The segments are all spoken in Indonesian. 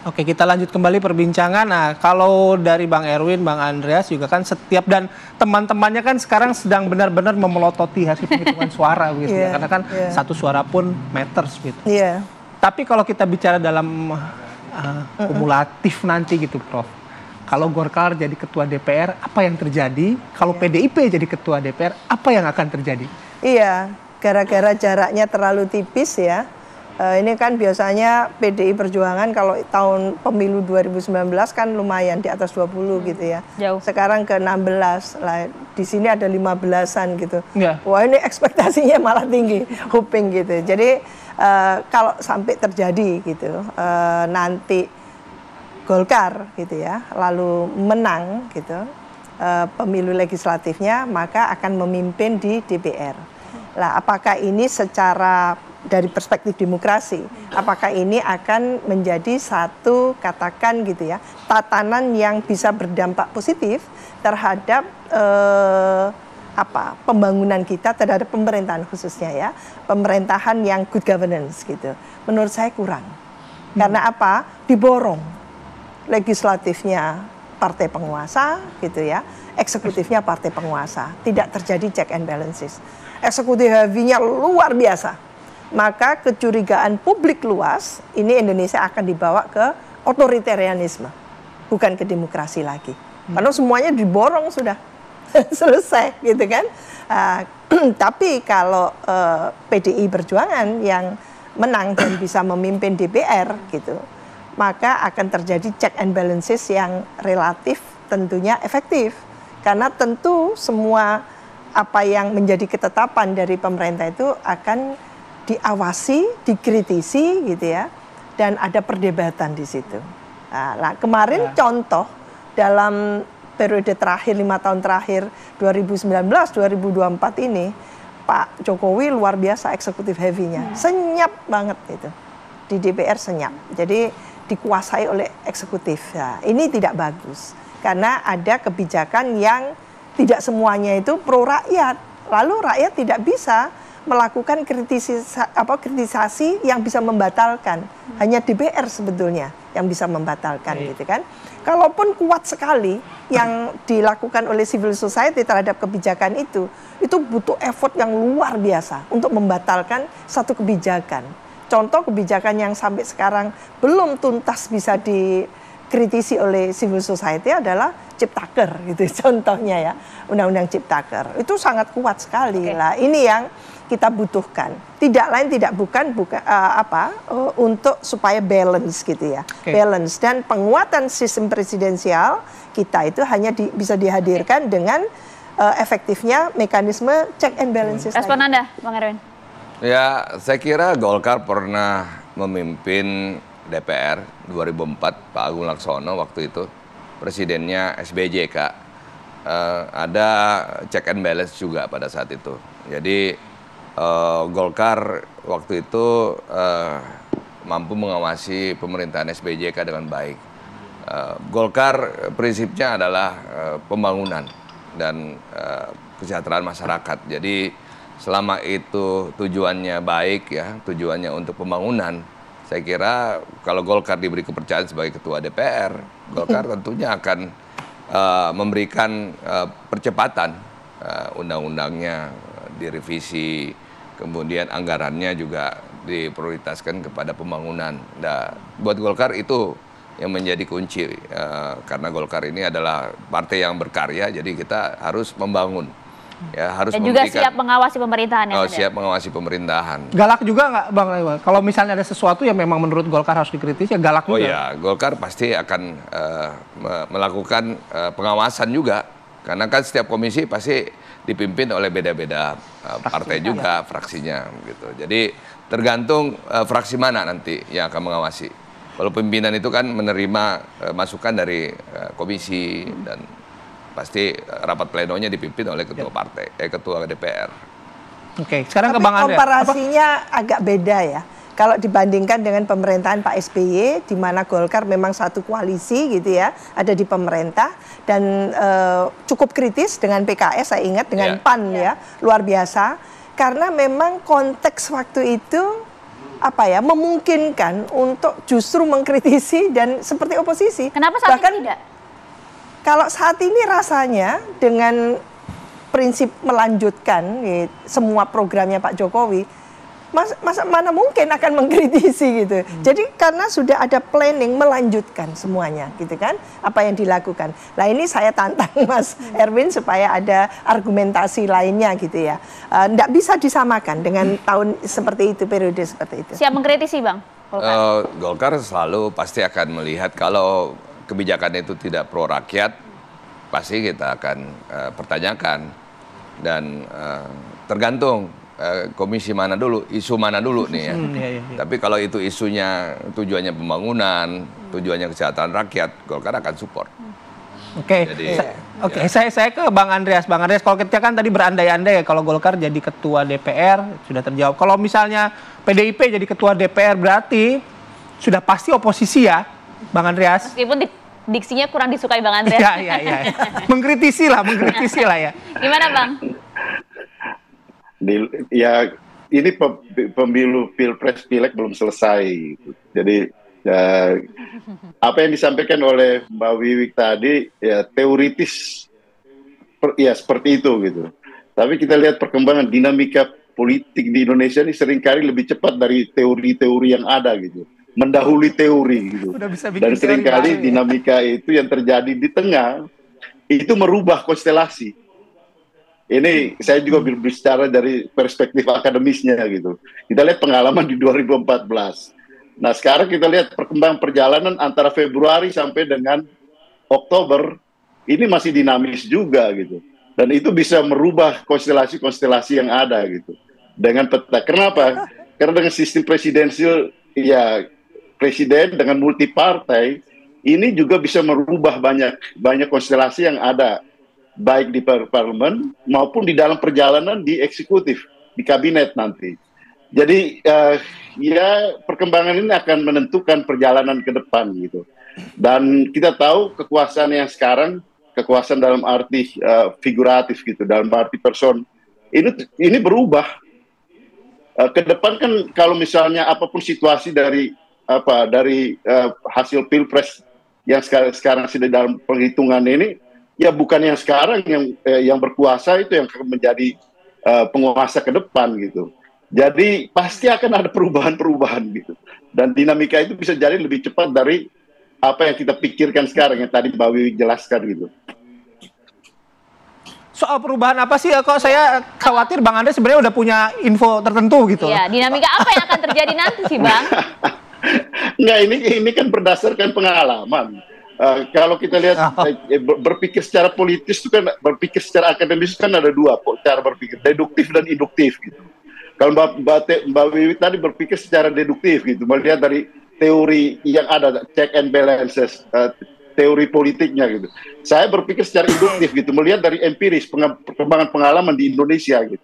Oke, kita lanjut kembali perbincangan. Nah, kalau dari Bang Erwin, Bang Andreas juga kan setiap dan teman-temannya kan sekarang sedang benar-benar memelototi hasil penghitungan suara gitu ya. Karena kan satu suara pun matters gitu. Tapi kalau kita bicara dalam kumulatif nanti gitu, Prof. Kalau Golkar jadi ketua DPR, apa yang terjadi? Kalau PDIP jadi ketua DPR, apa yang akan terjadi? Iya, gara-gara jaraknya terlalu tipis ya. Ini kan biasanya PDI Perjuangan kalau tahun pemilu 2019 kan lumayan di atas 20 gitu ya. Jauh. Sekarang ke 16 lah. Di sini ada 15-an gitu. Wah, ini ekspektasinya malah tinggi, hoping gitu. Jadi kalau sampai terjadi gitu nanti Golkar gitu ya, lalu menang gitu pemilu legislatifnya, maka akan memimpin di DPR. Lah, apakah ini secara dari perspektif demokrasi, apakah ini akan menjadi satu katakan gitu ya tatanan yang bisa berdampak positif terhadap pembangunan kita terhadap pemerintahan khususnya ya, pemerintahan yang good governance gitu. Menurut saya kurang. Karena apa? Diborong legislatifnya partai penguasa gitu ya, eksekutifnya partai penguasa. Tidak terjadi check and balances. Eksekutif heavy-nya luar biasa. Maka kecurigaan publik luas, ini Indonesia akan dibawa ke otoritarianisme, bukan ke demokrasi lagi. Karena semuanya diborong sudah selesai gitu kan. Tapi kalau PDI Perjuangan yang menang dan bisa memimpin DPR gitu, maka akan terjadi check and balances yang relatif tentunya efektif. Karena tentu semua apa yang menjadi ketetapan dari pemerintah itu akan diawasi, dikritisi gitu ya, dan ada perdebatan di situ. Nah, kemarin contoh dalam periode terakhir 5 tahun terakhir 2019-2024 ini Pak Jokowi luar biasa eksekutif heavy-nya, senyap banget itu di DPR senyap. Jadi dikuasai oleh eksekutif. Nah, ini tidak bagus karena ada kebijakan yang tidak semuanya itu pro rakyat. Lalu rakyat tidak bisa melakukan kritisasi yang bisa membatalkan. Hanya DPR sebetulnya yang bisa membatalkan gitu kan. Kalaupun kuat sekali yang dilakukan oleh civil society terhadap kebijakan itu butuh effort yang luar biasa untuk membatalkan satu kebijakan. Contoh kebijakan yang sampai sekarang belum tuntas bisa dikritisi oleh civil society adalah Ciptaker gitu contohnya ya, undang-undang Ciptaker. Itu sangat kuat sekali. Lah ini yang kita butuhkan. Tidak lain tidak bukan untuk supaya balance gitu ya. Balance dan penguatan sistem presidensial kita itu hanya bisa dihadirkan dengan efektifnya mekanisme check and balances. Respon Anda, Bang Erwin? Ya, saya kira Golkar pernah memimpin DPR 2004, Pak Agung Laksono waktu itu, presidennya SBJK. Ada check and balance juga pada saat itu. Jadi Golkar waktu itu mampu mengawasi pemerintahan SBJK dengan baik. Golkar prinsipnya adalah pembangunan dan kesejahteraan masyarakat. Jadi selama itu tujuannya baik ya, tujuannya untuk pembangunan, saya kira kalau Golkar diberi kepercayaan sebagai ketua DPR, Golkar tentunya akan memberikan percepatan undang-undangnya direvisi, kemudian anggarannya juga diprioritaskan kepada pembangunan. Nah, buat Golkar itu yang menjadi kunci, karena Golkar ini adalah partai yang berkarya, jadi kita harus membangun. Ya, harus dan juga siap mengawasi pemerintahan. Siap mengawasi pemerintahan. Galak juga nggak Bang Iwan? Kalau misalnya ada sesuatu yang memang menurut Golkar harus dikritisi, ya galak juga. Oh ya, Golkar pasti akan melakukan pengawasan juga. Karena kan setiap komisi pasti dipimpin oleh beda-beda partai juga, fraksinya gitu. Jadi tergantung fraksi mana nanti yang akan mengawasi. Kalau pimpinan itu kan menerima masukan dari komisi dan pasti rapat plenonya dipimpin oleh ketua partai, ketua DPR. Oke, sekarang ke Tapi Bang Andreas. komparasinya agak beda ya. Kalau dibandingkan dengan pemerintahan Pak SBY, di mana Golkar memang satu koalisi gitu ya, ada di pemerintah dan cukup kritis dengan PKS, saya ingat dengan PAN ya, luar biasa. Karena memang konteks waktu itu memungkinkan untuk justru mengkritisi dan seperti oposisi. Kenapa saat Bahkan, ini tidak? Kalau saat ini rasanya dengan prinsip melanjutkan semua programnya Pak Jokowi, mana mungkin akan mengkritisi gitu. Jadi karena sudah ada planning melanjutkan semuanya gitu kan, apa yang dilakukan. Nah ini saya tantang Mas Erwin supaya ada argumentasi lainnya gitu ya. Nggak bisa disamakan dengan tahun seperti itu, periode seperti itu. Siap mengkritisi Bang? Golkar selalu pasti akan melihat kalau kebijakan itu tidak pro rakyat, pasti kita akan pertanyakan. Dan tergantung komisi mana dulu, isu mana dulu nih ya. Tapi kalau itu isunya tujuannya pembangunan, tujuannya kesejahteraan rakyat, Golkar akan support. Oke, saya ke Bang Andreas. Bang Andreas, kalau kita kan tadi berandai-andai ya kalau Golkar jadi ketua DPR, sudah terjawab. Kalau misalnya PDIP jadi ketua DPR berarti sudah pasti oposisi ya, Bang Andreas? Meskipun diksinya kurang disukai Bang Andreas. Iya. mengkritisi lah ya. Gimana Bang? Ya ini pemilu pilpres pileg belum selesai gitu. Jadi apa yang disampaikan oleh Mbak Wiwik tadi ya teoritis ya seperti itu gitu. Tapi kita lihat perkembangan dinamika politik di Indonesia ini seringkali lebih cepat dari teori-teori yang ada gitu. Mendahului teori gitu. Dan seringkali dinamika itu yang terjadi di tengah itu merubah konstelasi. Ini saya juga berbicara dari perspektif akademisnya gitu. Kita lihat pengalaman di 2014. Nah sekarang kita lihat perkembangan perjalanan antara Februari sampai dengan Oktober ini masih dinamis juga gitu. Dan itu bisa merubah konstelasi-konstelasi yang ada gitu. Dengan peta. Kenapa? Karena dengan sistem presidensial ya presiden dengan multi partai ini juga bisa merubah banyak konstelasi yang ada baik di parlemen maupun di dalam perjalanan di eksekutif di kabinet nanti. Jadi ya perkembangan ini akan menentukan perjalanan ke depan gitu. Dan kita tahu kekuasaan yang sekarang kekuasaan dalam arti figuratif gitu, dalam arti person ini berubah. Ke depan kan kalau misalnya apapun situasi dari hasil pilpres yang sekarang sudah dalam penghitungan ini, ya bukan yang sekarang yang berkuasa itu yang akan menjadi penguasa ke depan gitu. Jadi pasti akan ada perubahan-perubahan gitu. Dan dinamika itu bisa jadi lebih cepat dari apa yang kita pikirkan sekarang yang tadi Mbak Wiwi jelaskan gitu. Soal perubahan apa sih? Kok saya khawatir Bang Andreas sebenarnya udah punya info tertentu gitu. Iya, dinamika apa yang akan terjadi nanti sih Bang? Enggak, ini kan berdasarkan pengalaman. Kalau kita lihat berpikir secara politis itu kan berpikir secara akademis kan ada dua cara berpikir, deduktif dan induktif gitu. Kalau Mbak Wiwi tadi berpikir secara deduktif gitu, melihat dari teori yang ada check and balances, teori politiknya gitu. Saya berpikir secara induktif gitu, melihat dari empiris perkembangan pengalaman di Indonesia gitu.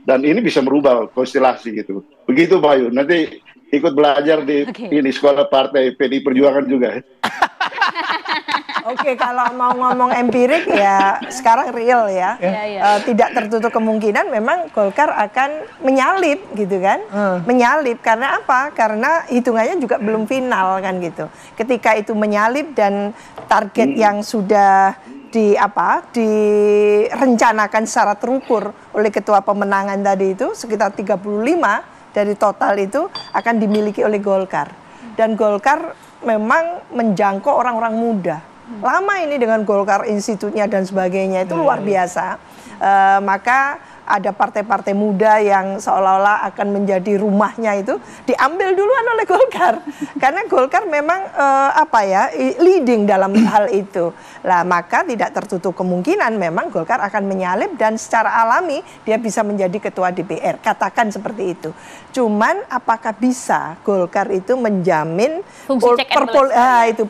Dan ini bisa merubah konstelasi gitu. Begitu Bayu, nanti ikut belajar di ini sekolah partai PDI Perjuangan juga. Oke, kalau mau ngomong empirik ya sekarang real ya. Tidak tertutup kemungkinan memang Golkar akan menyalip gitu kan. Menyalip karena apa? Karena hitungannya juga belum final kan gitu. Ketika itu menyalip dan target yang sudah direncanakan secara terukur oleh ketua pemenangan tadi itu sekitar 35 dari total itu akan dimiliki oleh Golkar. Dan Golkar memang menjangkau orang-orang muda. Lama ini dengan Golkar Institutnya dan sebagainya itu luar biasa. Maka ada partai-partai muda yang seolah-olah akan menjadi rumahnya itu diambil duluan oleh Golkar. Karena Golkar memang leading dalam hal itu. Lah maka tidak tertutup kemungkinan memang Golkar akan menyalip dan secara alami dia bisa menjadi ketua DPR. Katakan seperti itu. Cuman apakah bisa Golkar itu menjamin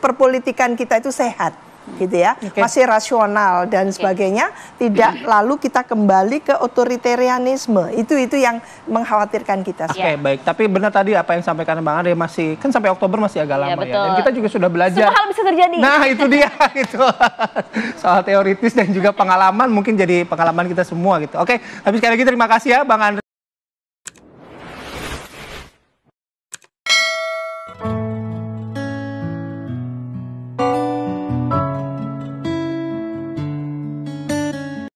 perpolitikan kita itu sehat? Gitu ya, masih rasional dan sebagainya, tidak lalu kita kembali ke otoritarianisme. Itu yang mengkhawatirkan kita. Oke, baik. Tapi benar tadi apa yang sampaikan Bang Andre, masih kan sampai Oktober masih agak lama ya. Dan kita juga sudah belajar. Semua hal bisa terjadi. Nah, itu dia gitu. Soal teoritis dan juga pengalaman mungkin jadi pengalaman kita semua gitu. Oke, tapi sekali lagi terima kasih ya Bang Andre.